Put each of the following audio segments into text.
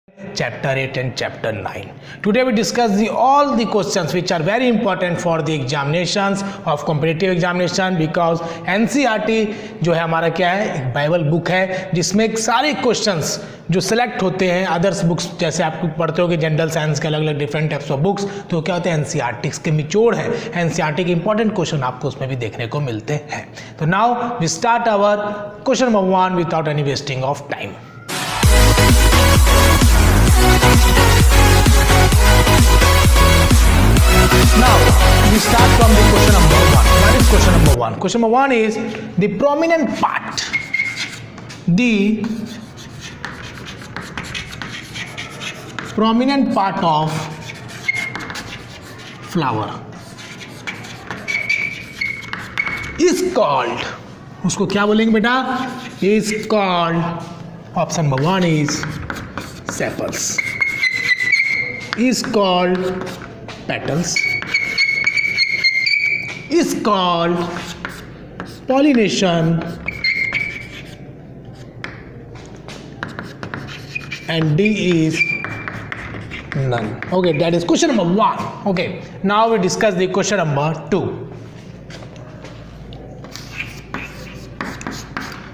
Chapter 8 and Chapter 9. Today we discuss all the questions which are very important for the examinations of competitive examination because NCERT जो है हमारा क्या है, एक Bible book है जिसमें सारे क्वेश्चंस जो सिलेक्ट होते हैं अदर्स बुक्स, जैसे आप पढ़ते हो कि जनरल साइंस के अलग अलग डिफरेंट टाइप्स ऑफ बुक्स, तो क्या होते हैं NCERT के निचोड़ है, NCERT के इंपॉर्टेंट क्वेश्चन आपको उसमें भी देखने को मिलते हैं. तो now we start our question number 1 without any wasting of time. Now we start from the question number 1. What is question number 1? Question number 1 is the prominent part. The prominent part of flower is called. उसको क्या बोलेंगे बेटा? Is called. Option number 1 is sepals. Is called petals. Is called pollination, and D is none. Okay, that is question number 1. Okay, now we discuss the question number 2.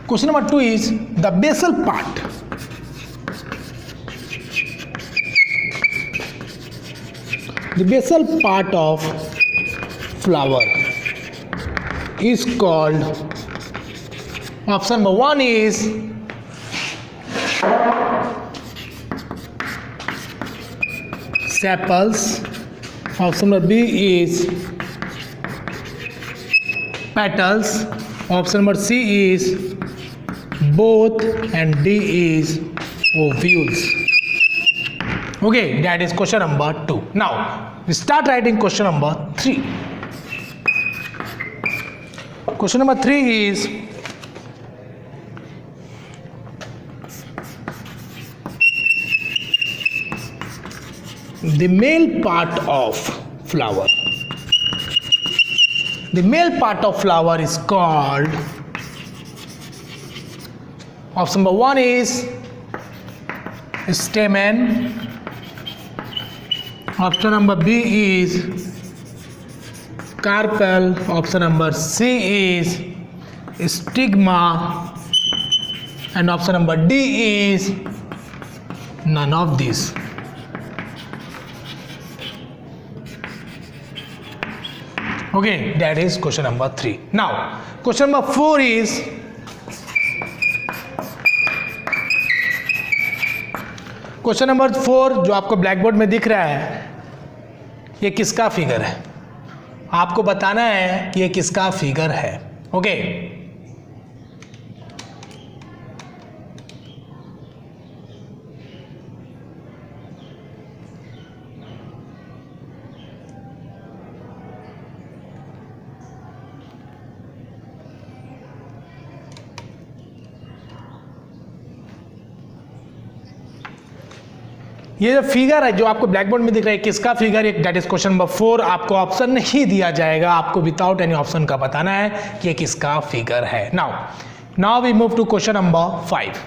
Question number 2 is the basal part. The basal part of flower is called. Option number 1 is sepals. Option number B is petals. Option number C is both, and D is ovules. Okay, that is question number 2. Now we start writing question number 3. Question number 3 is the male part of flower. The male part of flower is called. Option number 1 is stamen. Option number B is carpel. Option number C is stigma, and option number D is none of these. Okay, that is question number 3. Now question number 4 is question number 4 जो आपको black board में दिख रहा है, ये किसका figure है? आपको बताना है कि ये किसका फिगर है. ओके, ये जो फिगर है जो आपको ब्लैक बोर्ड में दिख रहा है, किसका फिगर है? That is question number 4. आपको ऑप्शन नहीं दिया जाएगा, आपको विदाउट एनी ऑप्शन का बताना है कि ये किसका फिगर है. Now we move to question number 5.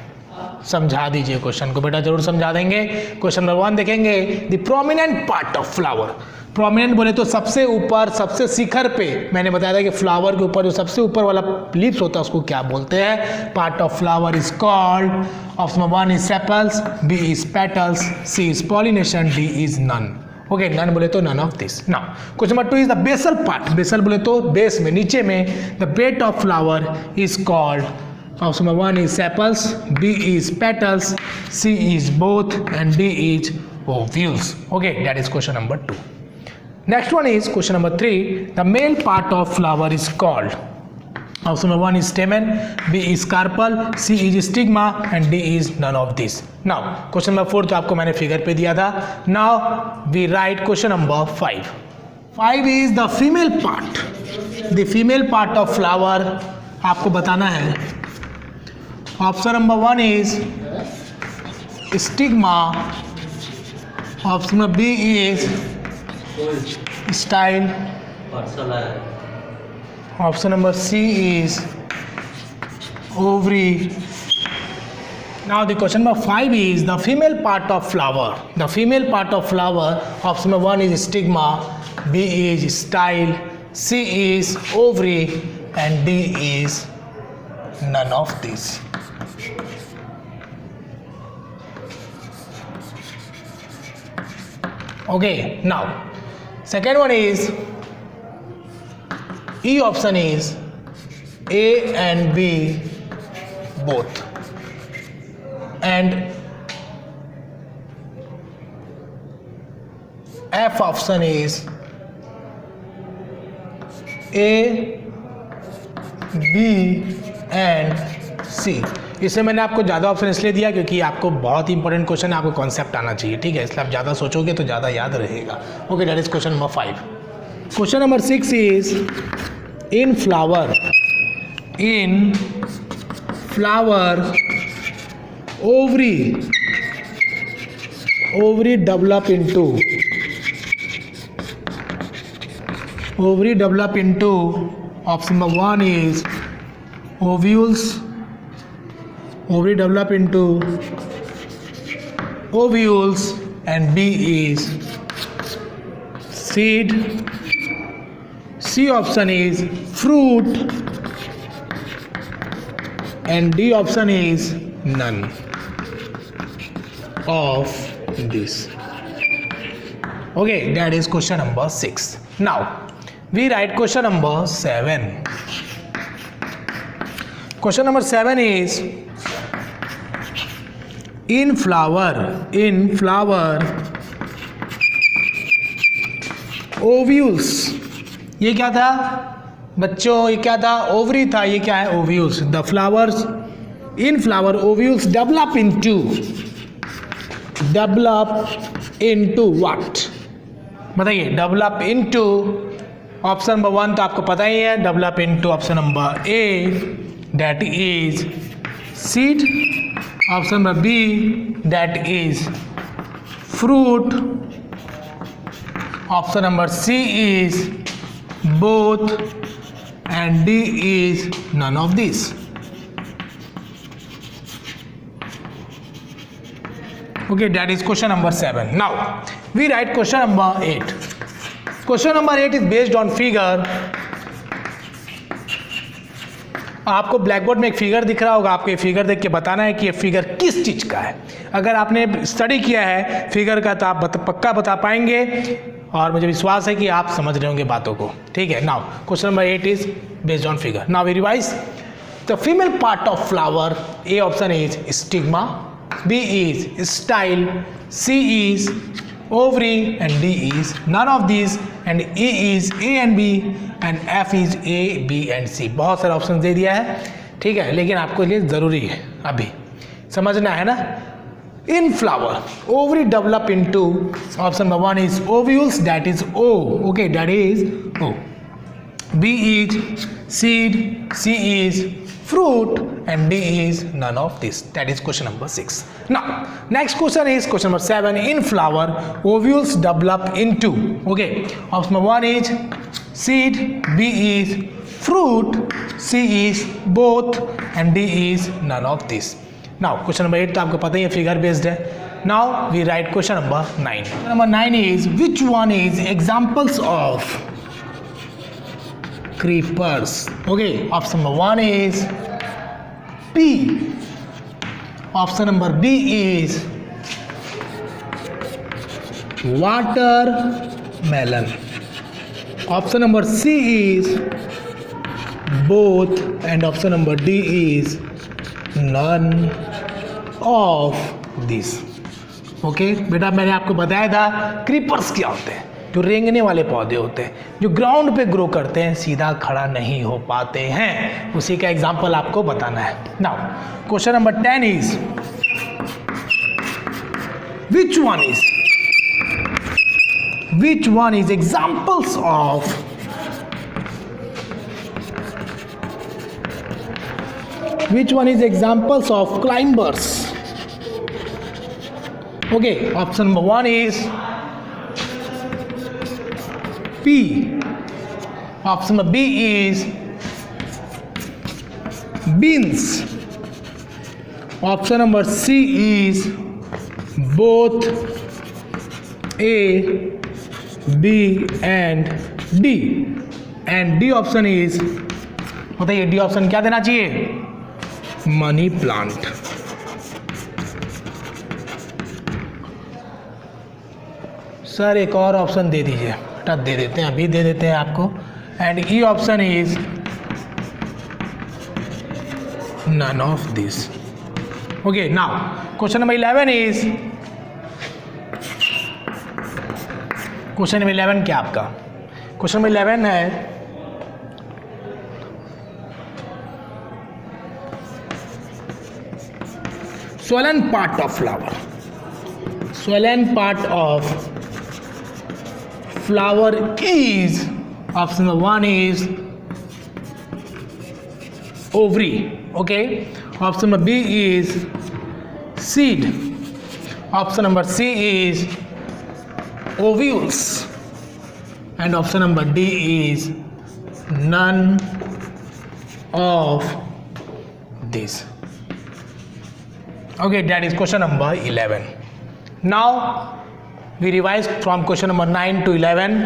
समझा दीजिए क्वेश्चन को बेटा, जरूर समझा देंगे. क्वेश्चन नंबर 1 देखेंगे. The prominent part of flower. Prominent बोले तो सबसे ऊपर, सबसे शिखर पे. मैंने बताया था कि फ्लावर के ऊपर जो सबसे ऊपर वाला लीव्स होता है उसको क्या बोलते हैं? Part of flower is called. Option 1 is sepals, B is petals, C is pollination, D is none. Okay, none बोले तो none of this. Now question number 2 is the basal part. Basal बोले तो बेस में, नीचे में. The bet of flower is called. Option number 1 is sepals, B is petals, C is both, and D is ovules. Okay, that is question number 2. Next one is question number 3. The male part of flower is called. Option number 1 is stamen, B is carpel, C is stigma, and D is none of this. Now question number 4 तो आपको मैंने figure पे दिया था. Now we write question number 5. 5 is the female part. The female part of flower आपको बताना है. Option number 1 is stigma. Option number B is style. Option number C is ovary. Now the question number 5 is the female part of flower. The female part of flower, option number 1 is stigma, B is style, C is ovary, and D is none of these. Okay, now second one is E option is A and B both, and F option is A, B and C. इससे मैंने आपको ज़्यादा option इसलिए दिया क्योंकि आपको बहुत ही important question है, आपको कॉन्सेप्ट आना चाहिए, ठीक है, इसलिए आप ज़्यादा सोचोगे तो ज़्यादा याद रहेगा. Okay, that is question number 5. Question number 6 is in flower ovary develop into option number 1 is ovules, ovary develop into ovules, and B is seed, C option is fruit, and D option is none of this. Okay, that is question number 6. Now we write question number 7. Question number 7 is in flower ovules. ये क्या था बच्चों, ये क्या था, ovary था, ये क्या है, ovules. The flowers in flower ovules develop into what, बताइए. डेवलप इनटू ऑप्शन नंबर 1 तो आपको पता ही है, develop into option number A, that is seed, option number B, that is fruit, option number C is both, and D is none of these. Okay, that is question number 7. Now we write question number 8. Question number 8 is based on figure. आपको black board में एक figure दिख रहा होगा, आपको ये figure देख के बताना है कि ये फिगर किस चीज़ का है. अगर आपने स्टडी किया है फिगर का तो आप पक्का बता पाएंगे, और मुझे विश्वास है कि आप समझ रहे होंगे बातों को, ठीक है. Now question number 8 is based on figure. Now we revise the female part of flower. A option is stigma, B is style, C is ovary, and D is none of these, and E is A and B, and F is A, B and C. बहुत सारे option दे दिया है, ठीक है, लेकिन आपको लिए ज़रूरी है अभी समझना है ना. In flower, ovary develop into option number 1 is ovules, that is O. Okay, that is O. B is seed, C is fruit, and D is none of this. That is question number 6. Now next question is question number 7. In flower, ovules develop into. Okay, option number 1 is seed, B is fruit, C is both, and D is none of this. Now question number 8 तो आपको पता ही है figure based है. Now we write question number 9. Number 9 is which one is examples of creepers. Okay, option number 1 is P, option number B is watermelon, option number C is both, and option number D is none of these. Okay बेटा, मैंने आपको बताया था creepers क्या होते हैं, जो रेंगने वाले पौधे होते हैं, जो ग्राउंड पे ग्रो करते हैं, सीधा खड़ा नहीं हो पाते हैं, उसी का एग्जाम्पल आपको बताना है. Now question number 10 is which one is examples of climbers. Okay, option number 1 is P, option number B is beans, option number C is both A, B and D, and D option is, बताइए D option क्या देना चाहिए? Money plant. Sir एक और option दे दीजिए, बेटा दे देते हैं, अभी दे देते हैं आपको, and E option is none of this. Okay, now question number 11 is, question number 11 क्या आपका? क्वेश्चन नंबर 11 है swollen part of flower. Swollen part of flower is, option number 1 is ovary. Okay, option number B is seed, option number C is ovules, and option number D is none of these. Okay, that is question number 11. Now we revise from question number 9 to 11.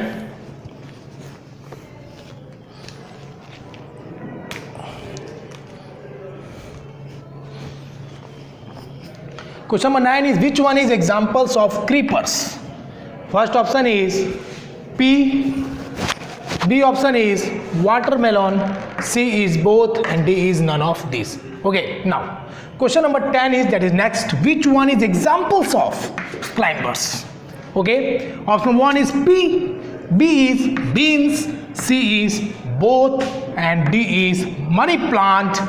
Question number 9 is, which one is examples of creepers? First option is P, B option is watermelon, C is both, and D is none of these. Okay, now question number 10 is, that is next, which one is examples of climbers? Okay, option 1 is P, B is beans, C is both, and D is money plant.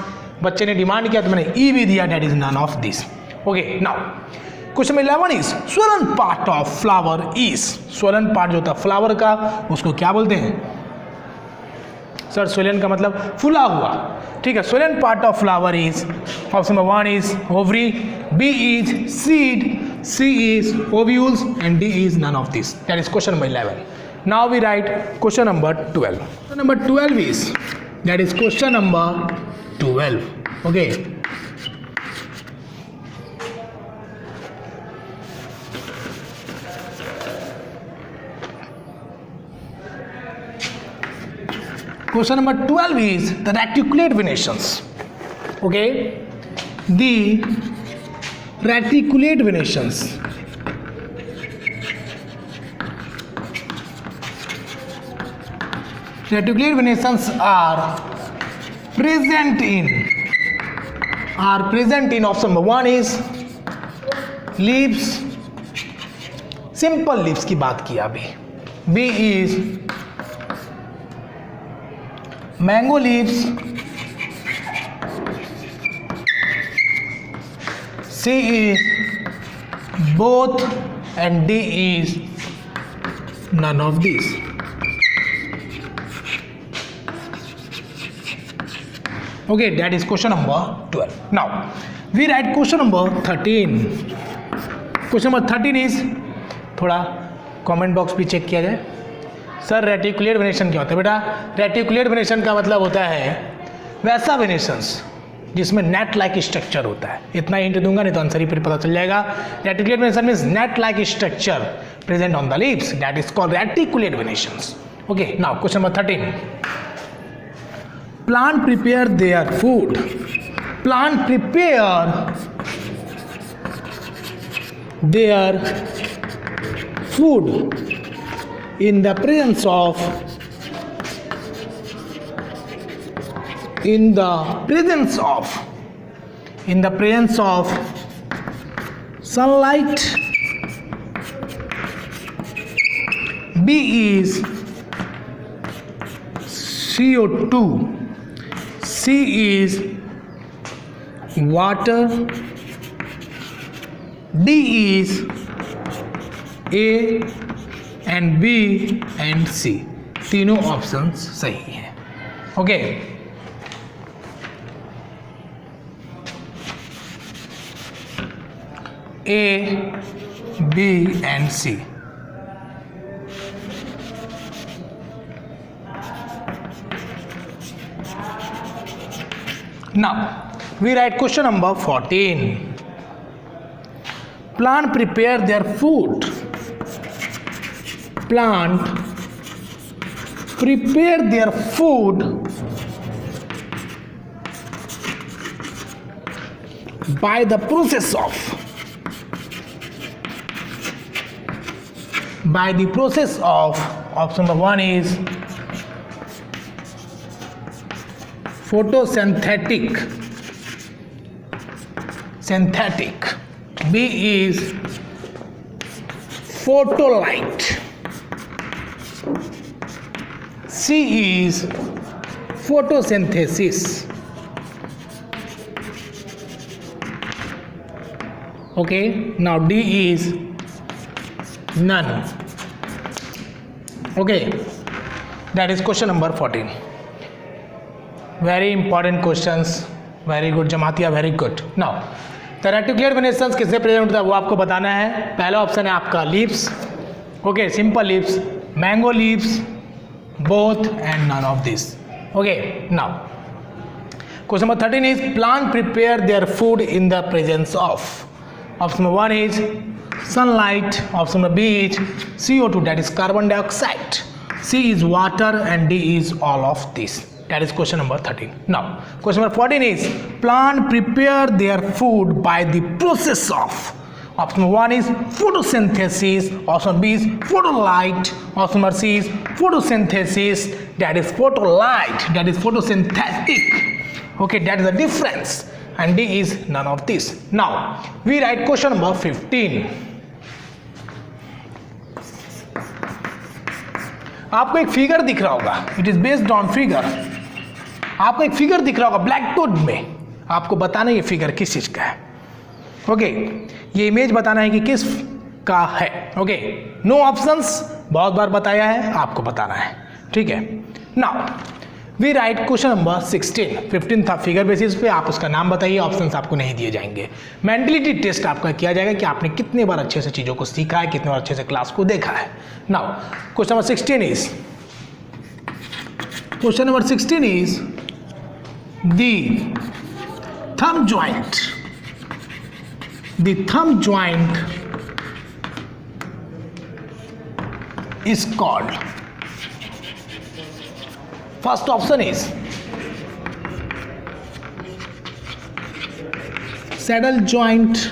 बच्चे ने demand किया तो मैंने E भी दिया, that is none of this. Okay, now question 11 is, swollen part of flower is, swollen part जो होता है फ्लावर का उसको क्या बोलते हैं? सर swollen का मतलब फूला हुआ, ठीक है। swollen part of flower is, option number 1 is ovary, B is seed, C is ovules, and D is none of this. That is question number 11. Now we write question number 12. Question number 12 is, that is question number 12. Okay, question number 12 is the reticulate venations. Okay, the reticulate venations. Reticulate venations are present in option number 1 is leaves, simple leaves की बात की अभी, B is mango leaves, C is both, and D is none of these. Okay, that is question number 12. Now we write question number 13. Question number 13 is, थोड़ा comment box भी check किया जाए। Sir reticulate venation क्या होता है? बेटा reticulate venation का मतलब होता है वैसा वेनेशंस जिसमें नेट लाइक स्ट्रक्चर होता है। इतना हिंट दूंगा नहीं तो आंसर ही फिर पता चल जाएगा। Reticulate venation means net like structure present on the leaves, that is called reticulate venations. Okay, now question number 13. Plant prepare their food. Plant prepare their food in the presence of sunlight. B is CO2, C is water, D is A and B and C. तीनों options सही हैं। Okay, A, B and C. Now we write question number 14. Plant prepare their food. Plant prepare their food by the process of option number 1 is photosynthetic, B is photolight, C is photosynthesis. Okay, now D is none. Okay, that is question number 14. Very important questions. Very good Jamatia, very good. Now the reticulate venations किससे present होता है वो आपको बताना है. पहला option है आपका leaves. Okay, simple leaves, mango leaves, both and none of this. Okay, now question number 13 is plant prepare their food in the presence of. Option number 1 is sunlight, option number B is CO2, that is carbon dioxide, C is water, and D is all of this. That is question number 13. Now question number 14 is plant prepare their food by the process of. Option number 1 is photosynthesis, option B is photolight, option number C is photosynthesis, that is photolight, that is photosynthetic. Okay, that is the difference, and D is none of this. Now we write question number 15. आपको एक figure दिख रहा होगा, it is based on figure. आपको एक figure दिख रहा होगा ब्लैक बोर्ड में, आपको बताना है ये फिगर किस चीज का है. ओके, ये इमेज बताना है कि किस का है. ओके, नो ऑप्शंस, बहुत बार बताया है, आपको बताना है. ठीक है. Now we write question number 16. 15 था फिगर बेसिस पे, आप उसका नाम बताइए, ऑप्शंस आपको नहीं दिए जाएंगे. मेंटलिटी टेस्ट आपका किया जाएगा कि आपने कितने बार अच्छे से चीज़ों को सीखा है, कितने बार अच्छे से क्लास को देखा है. Now question number 16 is the thumb joint. The thumb joint is called. First option is saddle joint.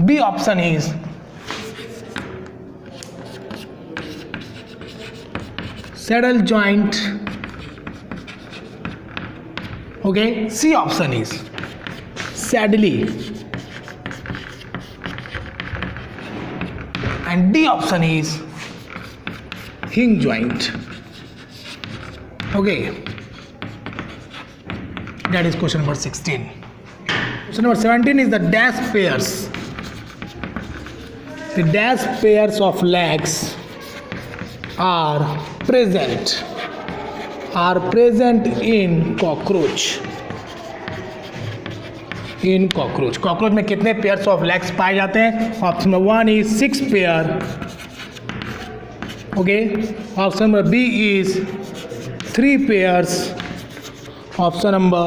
B option is saddle joint. Okay, C option is saddle, and D option is hinge joint. Okay, that is question number 16. Question number 17 is the dash pairs. The dash pairs of legs are present in cockroach. In cockroach. Cockroach में कितने pairs of legs पाए जाते हैं? Option number 1 is 6 pair. Okay. Option number B is 3 pairs. Option number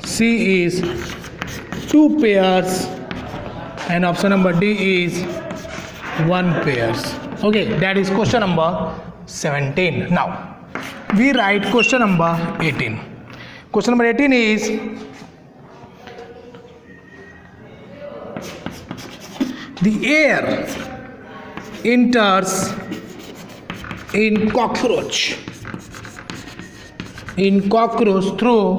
C is 2 pairs. And option number D is 1 pairs. Okay. That is question number 17. Now we write question number 18. Question number 18 is the air enters in cockroach through.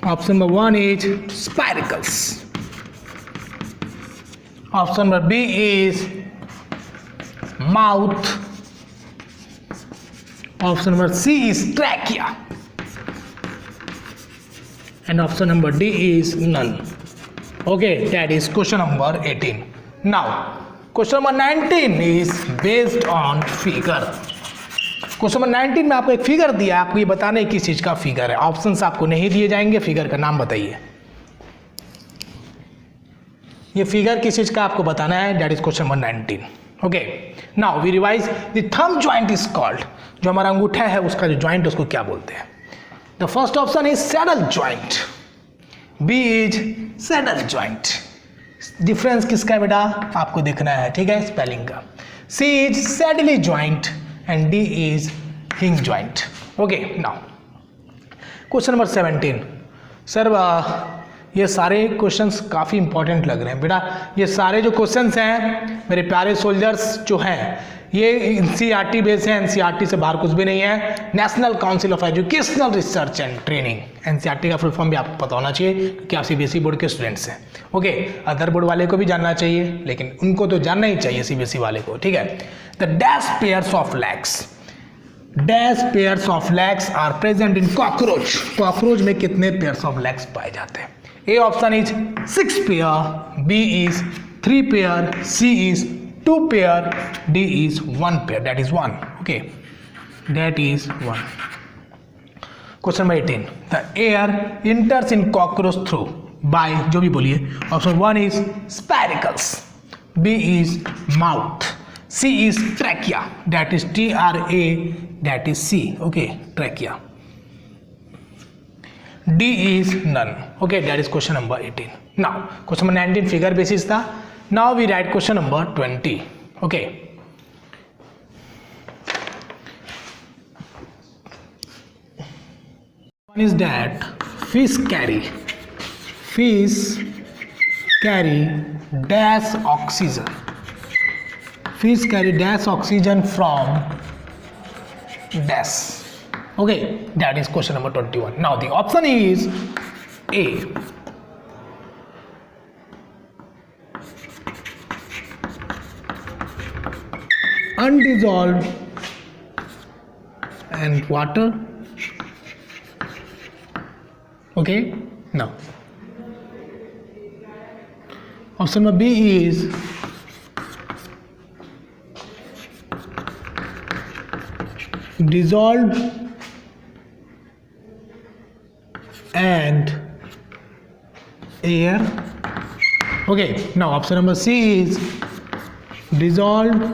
Option number 1 is spiracles. Option number B is mouth. Option number C is trachea, and option number D is none. Okay, that is question number 18. Now question number 19 is based on figure. Question number 19 में आपको एक figure दिया, आपको ये बताना है किस चीज का फिगर है. ऑप्शंस आपको नहीं दिए जाएंगे, फिगर का नाम बताइए. ये फिगर किस चीज का आपको बताना है. That is question number 19. Okay, now we revise. The thumb joint is called. जो हमारा अंगूठा है उसका जो जॉइंट उसको क्या बोलते हैं. The first option is saddle joint, B is saddle joint. Difference किसका है बेटा आपको देखना है, ठीक है, स्पेलिंग का। C is saddle joint and D is hinge joint. Okay, now question number 17। Sir ये सारे क्वेश्चंस काफ़ी इंपॉर्टेंट लग रहे हैं बेटा। ये सारे जो क्वेश्चंस हैं मेरे प्यारे सोल्जर्स जो हैं ये एनसीईआरटी बेस है, एनसीईआरटी से बाहर कुछ भी नहीं है। National council of educational research and training, NCERT का फुल फॉर्म भी आपको पता होना चाहिए क्योंकि आप सीबीएसई बोर्ड के स्टूडेंट्स हैं। ओके, अदर बोर्ड वाले को भी जानना चाहिए लेकिन उनको तो जानना ही चाहिए सीबीएसई वाले को, ठीक है। The dash pairs of legs, dash pairs of legs are present in cockroach. Cockroach में कितने पेयर्स ऑफ लेग्स पाए जाते हैं? A option is 6 pair, B is 3 pair, C is 2 pair, D is 1 pair, that is 1। Okay, that is 1। Question number 18। The air enters in cockroach through by, जो भी बोलिए। Option 1 is spiracles, B is mouth, C is trachea, that is TRA, that is C. Okay, trachea. D is none. Okay, that is question number 18. Now, question number 19 figure basis था. Now we write question number 20. Okay. One is that fish carry dash oxygen. Fish carry dash oxygen from dash. Okay, that is question number 21. Now the option is A, undissolved and water. Okay, now option number B is dissolved and air. Okay, now option number C is dissolved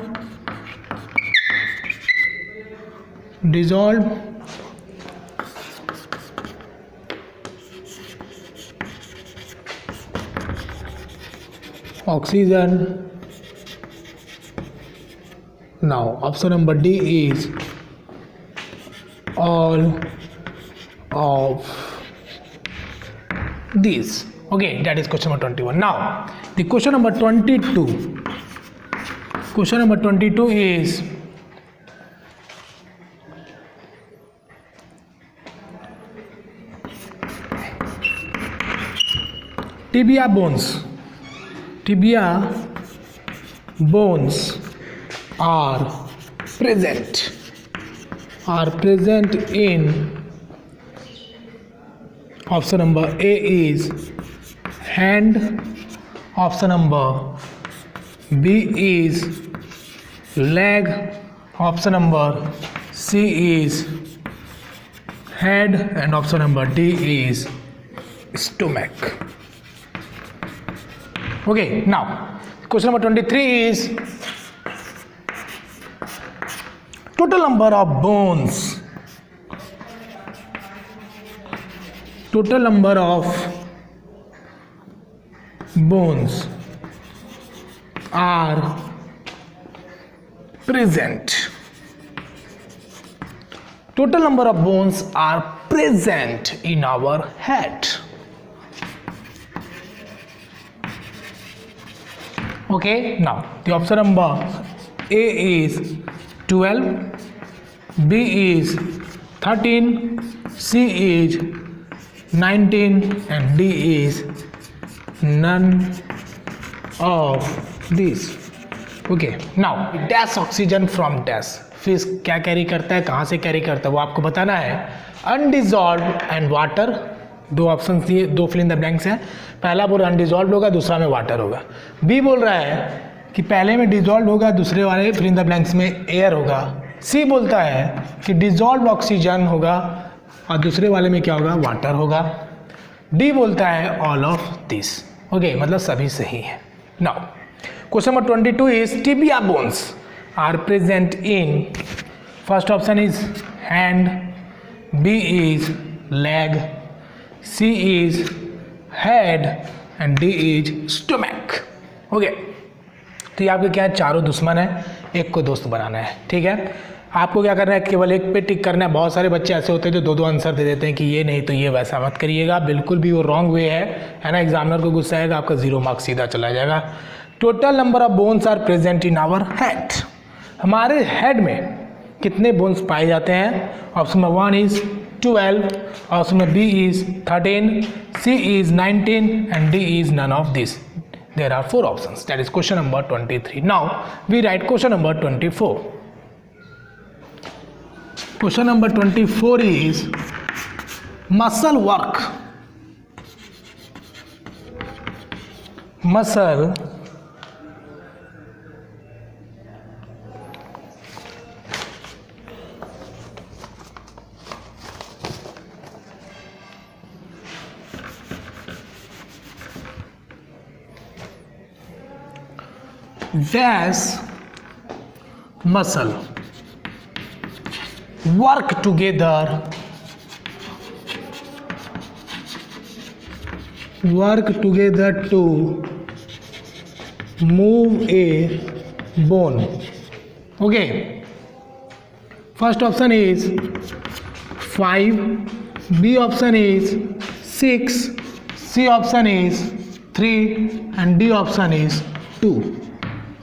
oxygen. Now option number D is all of these. Okay, that is question number 21. Now the question number 22. Question number 22 is tibia bones. Tibia bones are present in option number A is hand, option number B is leg, option number C is head and option number D is stomach. Okay, now question number 23 is total number of bones. Total number of bones are present. Total number of bones are present in our head. Okay, now the option number A is 12, B is 13, C is 19 and D is none of these. Okay, now dash oxygen from dash. Fish क्या carry करता है, कहाँ से carry करता है वो आपको बताना है। अनडिजॉल्व एंड वाटर, दो ऑप्शन दिए, दो फिल इन द ब्लैंक्स हैं। पहला बोल अनडिजॉल्व होगा, दूसरा में वाटर होगा। बी बोल रहा है कि पहले में डिजॉल्व होगा, दूसरे वाले फिल इन द ब्लैंक्स में एयर होगा। सी बोलता है कि डिजॉल्व ऑक्सीजन होगा और दूसरे वाले में क्या होगा, वाटर होगा। डी बोलता है ऑल ऑफ दिस। ओके, मतलब सभी सही है। Now question number 22 is tibia bones are present in, first option is hand, B is leg, C is head and D is stomach. Okay, तो ये आपके क्या है, चारों दुश्मन है, एक को दोस्त बनाना है. ठीक है, आपको क्या करना है, केवल एक पे टिक करना है. बहुत सारे बच्चे ऐसे होते हैं जो दो दो आंसर दे देते हैं कि ये नहीं तो ये, वैसा मत करिएगा, बिल्कुल भी वो रॉन्ग वे है ना. एग्जामिनर को गुस्सा आएगा, आपका 0 मार्क्स सीधा चला जाएगा. Total number of bones are present in our head. हमारे हेड में कितने बोन्स पाए जाते हैं? Option number 1 is 12, option number B is 13, C is 19 and D is none of this. There are 4 options. That is question number 23. Now we write question number 24. Question number 24 is muscle work. Muscle dash muscle work together to move a bone. Okay, first option is 5, B option is 6, C option is 3 and D option is 2.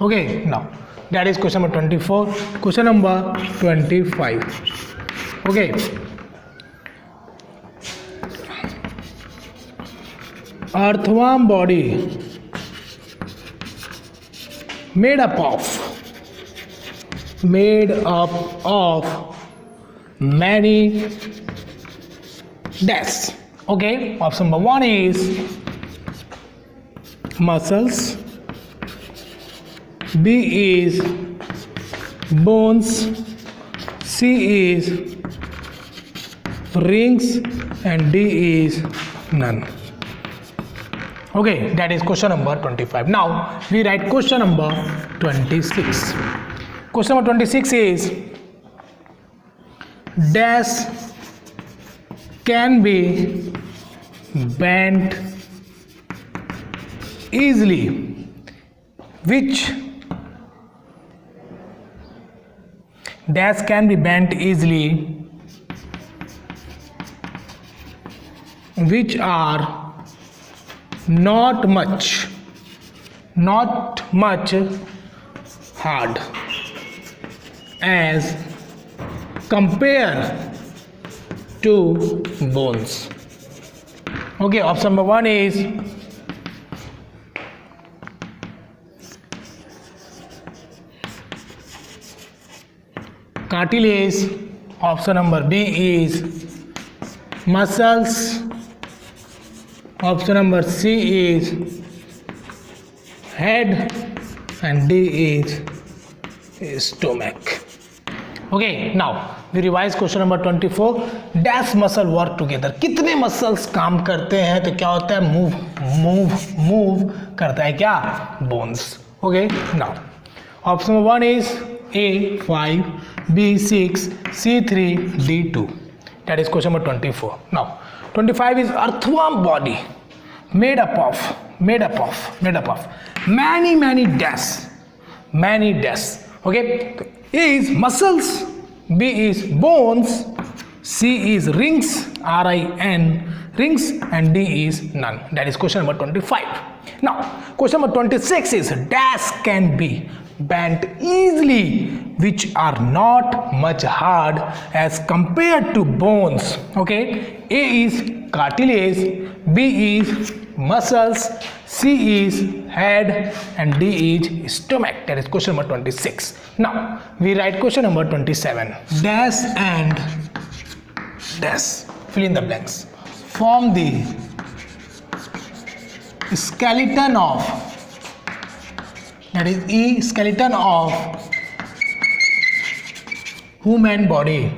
Okay, now that is question number 24. Question number 25. Okay, earthworm body made up of many dash. Okay, option number 1 is muscles, B is bones, C is rings and D is none. Okay, that is question number 25. Now we write question number 26. Question number 26 is dash can be bent easily, which dash can be bent easily, which are not much hard as compared to bones. Okay, option number 1 is cartilage, option number B is muscles, option number C is head and D is stomach. Okay, now we revise question number 24. Dash muscle work together. कितने muscles काम करते हैं? तो क्या होता है, move करता है क्या, bones. Okay, now option number 1 is A 5, B 6, C 3, D 2. That is question number 24. Now 25 is earthworm body made up of many dash. Okay, A is muscles, B is bones, C is rings, RIN rings and D is none. That is question number 25. Now question number 26 is dash can be bent easily, which are not much hard as compared to bones. Okay, A is cartilage, B is muscles, C is head and D is stomach. That is question number 26. Now we write question number 27. Dash and dash, fill in the blanks, form the skeleton of, that is E, skeleton of human body.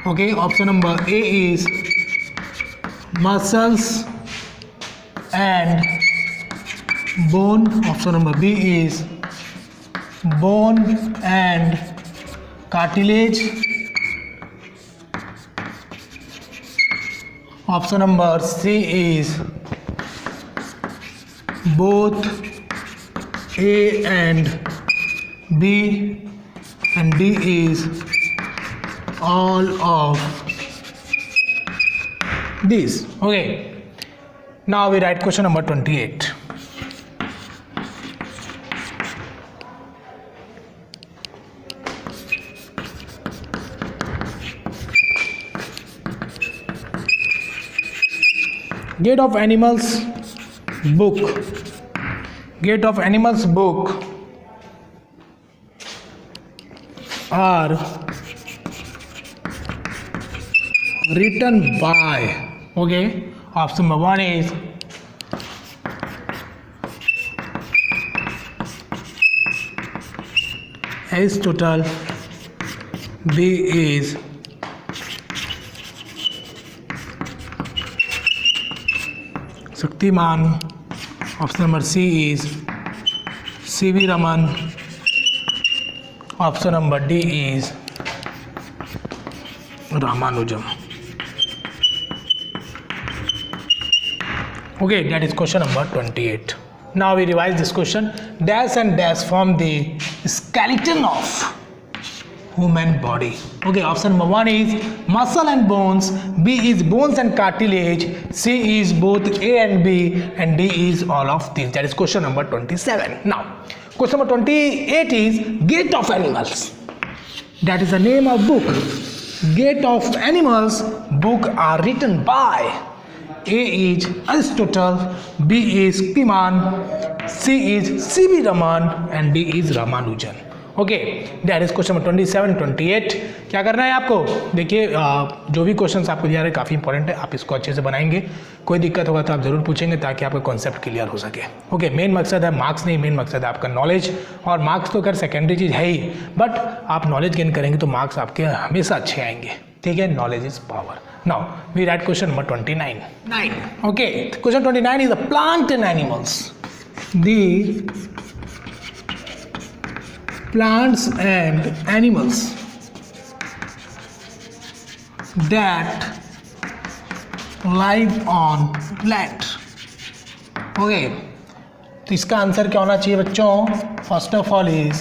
Okay, option number A is muscles and bone, option number B is bone and cartilage, Option number C is both A and B, and D is all of these. Okay, now we write question number 28. Gate of Animals book. Gate of Animals book are written by, okay, option number 1 is Aristotle, B is Shaktiman, option number C is C.V. Raman, option number D is Ramanujam. Okay, that is question number 28. Now we revise this question. Dash and dash form the skeleton of human body. Okay, option number 1 is muscle and bones, B is bones and cartilage, C is both A and B, and D is all of these. That is question number 27. Now, question number 28 is Gate of Animals. That is the name of book. Gate of Animals book are written by A is Aristotle, B is Shaktiman, C is C.V. Raman, and D is Ramanujan. Okay, that is question number 27, 28. क्या करना है आपको? देखिए, जो भी questions आपको दिया है काफ़ी इंपॉर्टेंट है, आप इसको अच्छे से बनाएंगे. कोई दिक्कत होगा तो आप ज़रूर पूछेंगे ताकि आपका कॉन्सेप्ट क्लियर हो सके. ओके, मेन मकसद है मार्क्स नहीं, मेन मकसद है आपका नॉलेज. और मार्क्स तो खैर सेकेंडरी चीज़ है ही, बट आप नॉलेज गेन करेंगे तो मार्क्स आपके हमेशा अच्छे आएंगे. ठीक है, knowledge is power. Now we write question number 29. Okay, question 29 is the plant and animals. The plants and animals that live on land. Okay, तो इसका आंसर क्या होना चाहिए बच्चों? First of all is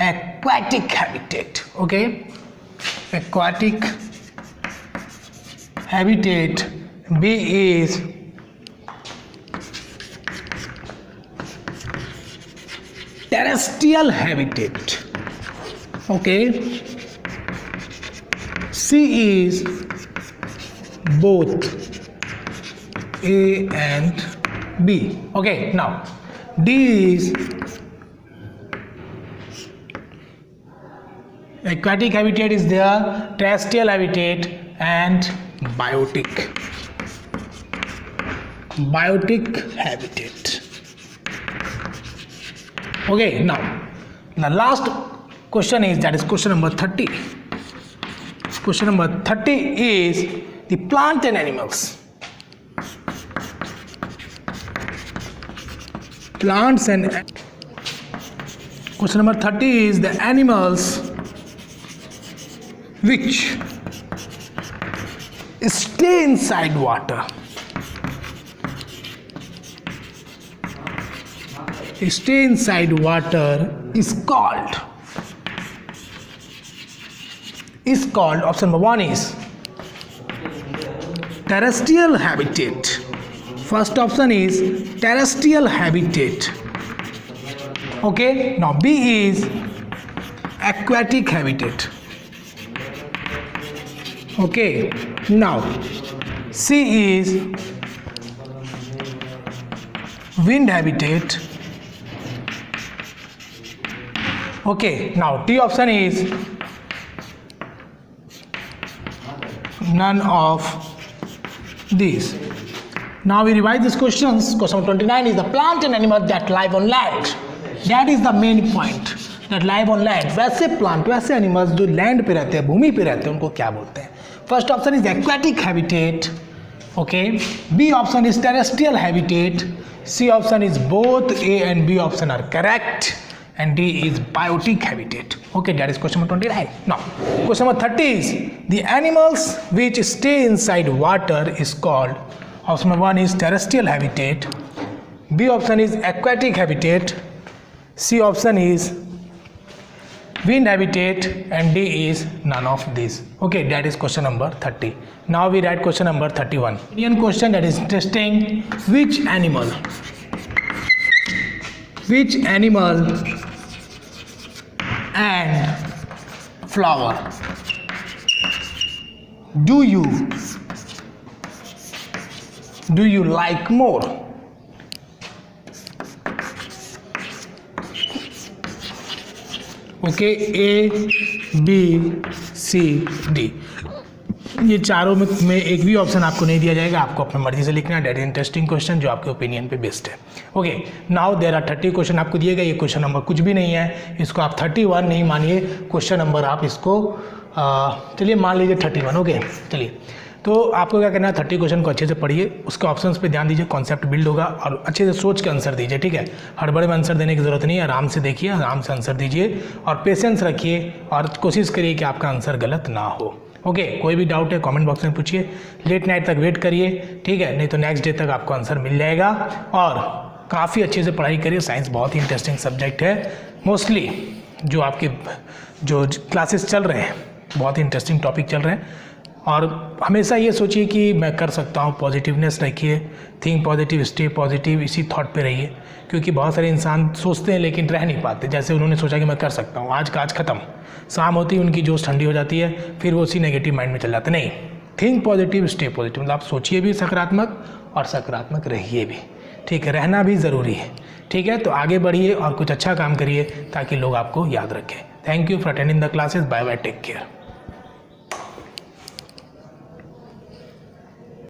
aquatic habitat. Okay, aquatic habitat. B is terrestrial habitat. Okay, C is both A and B. Okay, now D is aquatic habitat is there, terrestrial habitat and biotic habitat. Okay, now the last question is, that is question number 30. Question number 30 is the plant and animals. Plants and question number 30 is the animals which stay inside water. Stay inside water is called option number 1 is terrestrial habitat. First option is terrestrial habitat. Okay, now B is aquatic habitat. Okay, now C is wind habitat. Okay, now D option is none of these. Now we revise these questions. Question 29 is the plant and animals that live on land. That is the main point, that live on land. वैसे plant, वैसे animals जो land पे रहते हैं, भूमि पे रहते हैं, उनको क्या बोलते हैं? First option is aquatic habitat. Okay, B option is terrestrial habitat. C option is both A and B option are correct, and D is biotic habitat. Okay, that is question number 29. Now, question number 30 is the animals which stay inside water is called. Option number 1 is terrestrial habitat. B option is aquatic habitat. C option is wind habitat, and D is none of these. Okay, that is question number 30. Now we write question number 31. Indian question that is interesting. Which animal and flower do you like more? Okay, A, B, C, D, ये चारों में एक भी option आपको नहीं दिया जाएगा, आपको अपनी मर्जी से लिखना है. डेट इंटरेस्टिंग क्वेश्चन जो आपके ओपिनियन पे बेस्ड है. Okay, now there are 30 question आपको दिए गए. ये क्वेश्चन नंबर कुछ भी नहीं है, इसको आप 31 नहीं मानिए, क्वेश्चन नंबर आप इसको चलिए मान लीजिए 31. ओके, चलिए. तो आपको क्या करना है, 30 क्वेश्चन को अच्छे से पढ़िए, उसके ऑप्शंस पे ध्यान दीजिए, कॉन्सेप्ट बिल्ड होगा, और अच्छे से सोच के आंसर दीजिए. ठीक है, हड़बड़े में आंसर देने की ज़रूरत नहीं है, आराम से देखिए, आराम से आंसर दीजिए, और पेशेंस रखिए, और कोशिश करिए कि आपका आंसर गलत ना हो. ओके, कोई भी डाउट है कमेंट बॉक्स में पूछिए, लेट नाइट तक वेट करिए. ठीक है, नहीं तो नेक्स्ट डे तक आपको आंसर मिल जाएगा. और काफ़ी अच्छे से पढ़ाई करिए, साइंस बहुत ही इंटरेस्टिंग सब्जेक्ट है. मोस्टली जो आपके जो क्लासेस चल रहे हैं बहुत ही इंटरेस्टिंग टॉपिक चल रहे हैं, और हमेशा ये सोचिए कि मैं कर सकता हूँ, पॉजिटिवनेस रखिए, थिंक पॉजिटिव, स्टे पॉजिटिव, इसी थॉट पे रहिए. क्योंकि बहुत सारे इंसान सोचते हैं लेकिन रह नहीं पाते. जैसे उन्होंने सोचा कि मैं कर सकता हूँ, आज का आज ख़त्म, शाम होती है उनकी जोश ठंडी हो जाती है, फिर वो उसी नेगेटिव माइंड में चल जाते. नहीं, थिंक पॉजिटिव, स्टे पॉजिटिव, मतलब आप सोचिए भी सकारात्मक और सकारात्मक रहिए भी. ठीक है, रहना भी ज़रूरी है. ठीक है, तो आगे बढ़िए और कुछ अच्छा काम करिए ताकि लोग आपको याद रखें. Thank you for attending the classes. Bye bye, take care.